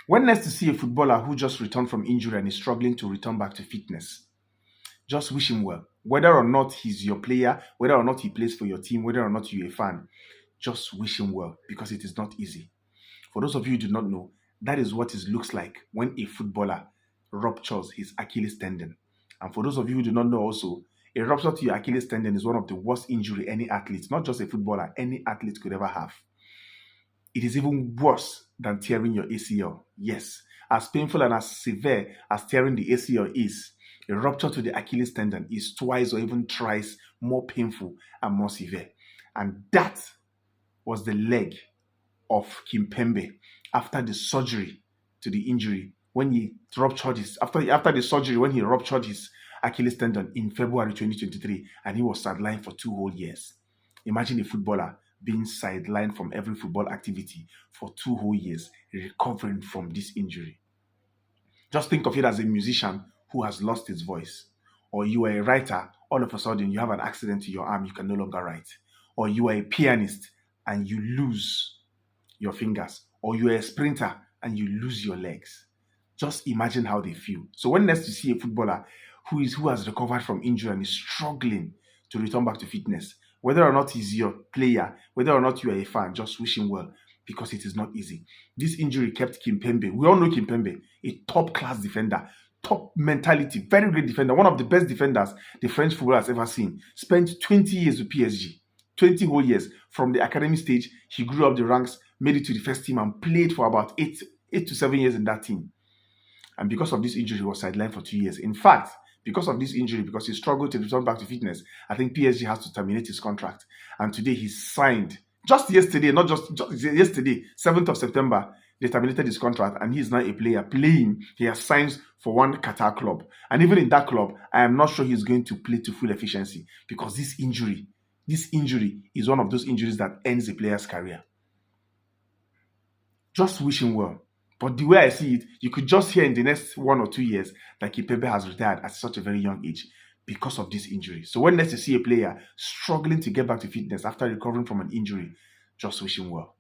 When next to see a footballer who just returned from injury and is struggling to return back to fitness, just wish him well. Whether or not he's your player, whether or not he plays for your team, whether or not you're a fan, just wish him well because it is not easy. For those of you who do not know, that is what it looks like when a footballer ruptures his Achilles tendon. And for those of you who do not know also, a rupture to your Achilles tendon is one of the worst injury any athlete, not just a footballer, any athlete could ever have. It is even worse than tearing your ACL. Yes, as painful and as severe as tearing the ACL is, a rupture to the Achilles tendon is twice or even thrice more painful and more severe. And that was the leg of Kimpembe after the surgery to the injury when he ruptured his after the surgery when he ruptured his Achilles tendon in February 2023 and he was sidelined for 2 whole years. Imagine a footballer being sidelined from every football activity for 2 whole years, recovering from this injury. Just think of it as a musician who has lost his voice. Or you are a writer, all of a sudden you have an accident to your arm, you can no longer write. Or you are a pianist and you lose your fingers, or you're a sprinter and you lose your legs. Just imagine how they feel. So when next you see a footballer who has recovered from injury and is struggling to return back to fitness, whether or not he's your player, whether or not you are a fan, just wish him well because it is not easy. This injury kept Kimpembe. We all know Kimpembe, a top class defender, top mentality, very great defender, one of the best defenders the French football has ever seen. Spent 20 years with PSG. 20 whole years. From the academy stage, he grew up the ranks, made it to the first team, and played for about 8 to 7 years in that team. And because of this injury, he was sidelined for 2 years. In fact, because of this injury, because he struggled to return back to fitness, I think PSG has to terminate his contract. And today he's signed. Just yesterday, not just yesterday, 7th of September, they terminated his contract and he's now a player playing. He has signed for one Qatar club. And even in that club, I am not sure he's going to play to full efficiency because this injury is one of those injuries that ends a player's career. Just wish him well. But the way I see it, you could just hear in the next 1 or 2 years that Kipembe has retired at such a very young age because of this injury. So when next you see a player struggling to get back to fitness after recovering from an injury, just wish him well.